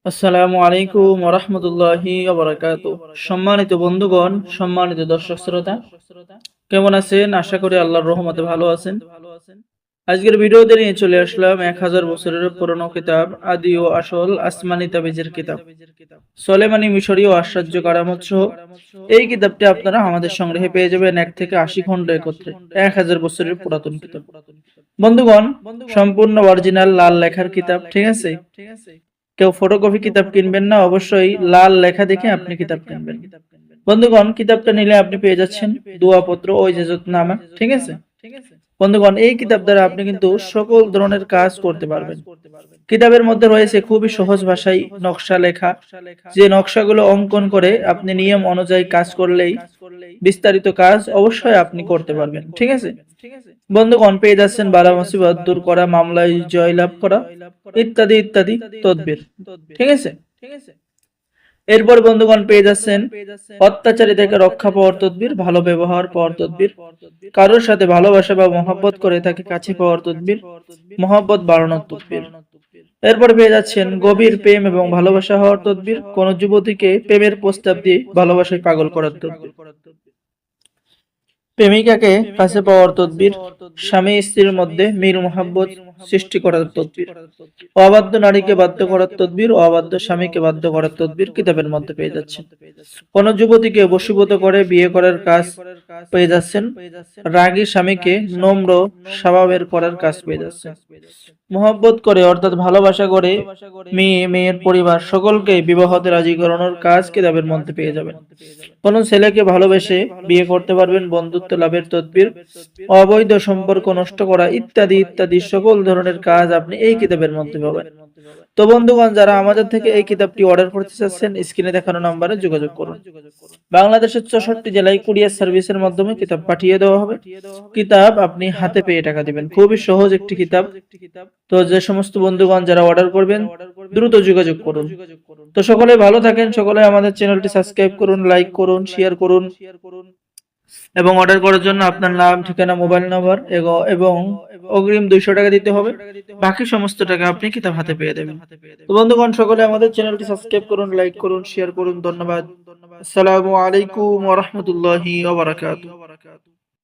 আসসালামু আলাইকুম ওয়া রাহমাতুল্লাহি ওয়া বারাকাতুহু। সম্মানিত বন্ধুগণ, সম্মানিত দর্শক শ্রোতা, কেমন আছেন? আশা করি আল্লাহর রহমতে ভালো আছেন। আজকের ভিডিওতে নিয়ে চলে আসলাম 1000 বছরের পুরনো কিতাব আদি ও আসল আসমানি তাবিজের কিতাব সোলেমানি মিশরীয় আশ্চর্য কারামত সহ। এই কিতাবটি আপনারা আমাদের সংগ্রহে পেয়ে যাবেন 1 থেকে 80 খণ্ড একত্রে। 1000 বছরের পুরাতন কিতাব। বন্ধুগণ, সম্পূর্ণ অরিজিনাল লাল লেখার কিতাব, ঠিক আছে? কেউ ফটোকপি কিতাব কিনবেন না, অবশ্যই লাল লেখা দেখে আপনি কিতাব কিনবেন। বন্ধুগণ, কিতাবটা নিলে আপনি পেয়ে যাচ্ছেন দোয়াপত্র, ওই নামা, ঠিক আছে? বন্ধুগণ, এই কিতাব দ্বারা আপনি কিন্তু সকল ধরনের কাজ করতে পারবেন। কিতাবের মধ্যে রয়েছে খুবই সহজ ভাষায় নকশা লেখা, যে নকশাগুলো অঙ্কন করে আপনি নিয়ম অনুযায়ী কাজ করলেই বিস্তারিত কাজ অবশ্যই আপনি করতে পারবেন, ঠিক আছে? বন্ধুগণ, পেয়ে যাচ্ছেন বালা মুসিবত দূর করা, মামলায় জয়লাভ করা, ইত্যাদি ইত্যাদি তদবির, ঠিক আছে? এরপর বন্ধুগণ পেয়ে যাচ্ছেন অত্যাচারী থেকে রক্ষা পাওয়ার তদবির, ভালো ব্যবহার পাওয়ার তদবির, কারোর সাথে ভালোবাসা বা মহব্বত করে তাকে কাছে পাওয়ার তদবির, মহব্বত বাড়ানোর তদবির। এরপর পেয়ে যাচ্ছেন গভীর প্রেম এবং ভালোবাসা হওয়ার তদবির, কোন যুবতীকে প্রেমের প্রস্তাব দিয়ে ভালোবাসায় পাগল করার তদবির, প্রেমিকাকে কাছে পাওয়ার তদবির, স্বামী স্ত্রীর মধ্যে মিল মোহাব্বত সৃষ্টি করার তদবির, অবাধ্য নারীকে বাধ্য করার তদবির, অবাধ্য স্বামীকে বাধ্য করার তদবির কিতাবের মধ্যে পেয়ে যাচ্ছেন। কোন যুবতীকে বশীভূত করে বিয়ে করার কাজ পেয়ে যাচ্ছেন। রাগী স্বামীকে নম্র স্বভাবের করার কাজ পেয়ে যাচ্ছেন। মোহাব্বত করে অর্থাৎ ভালোবাসা করে মেয়ের পরিবার সকলকে বিবাহতে রাজি করানোর কাজ কিতাবের মধ্যে পেয়ে যাবেন। কোন ছেলেকে ভালোবেসে বিয়ে করতে পারবেন, বন্ধুত্ব লাভের তদবির, অবৈধ সম্পর্ক নষ্ট করা ইত্যাদি ইত্যাদি সকল ধরনের কাজ আপনি এই কিতাবের মধ্যে পাবেন। তো বন্ধুগণ, যারা আমাদের থেকে এই কিতাবটি অর্ডার করতে চাচ্ছেন, স্ক্রিনে দেখানো নম্বরে যোগাযোগ করুন। বাংলাদেশের 64 জেলায় কুরিয়ার সার্ভিসের মাধ্যমে কিতাব পাঠিয়ে দেওয়া হবে। কিতাব আপনি হাতে পেয়ে টাকা দিবেন। খুবই সহজ একটি কিতাব। তো যে সমস্ত বন্ধুগণ যারা অর্ডার করবেন, দ্রুত যোগাযোগ করুন। তো সকলে ভালো থাকেন, সকলে আমাদের চ্যানেলটি সাবস্ক্রাইব করুন, লাইক করুন, শেয়ার করুন এবং অর্ডার করার জন্য আপনার নাম, ঠিকানা, মোবাইল নাম্বার এবং অগ্রিম 200 টাকা দিতে হবে। বাকি সমস্ত টাকা আপনি কিতাব হাতে পেয়ে দেবেন। তো বন্ধুগণ, সকলে আমাদের চ্যানেলটি সাবস্ক্রাইব করুন, লাইক করুন, শেয়ার করুন। ধন্যবাদ। আসসালামু আলাইকুম ওয়া রাহমাতুল্লাহি ওয়া বারাকাতুহু।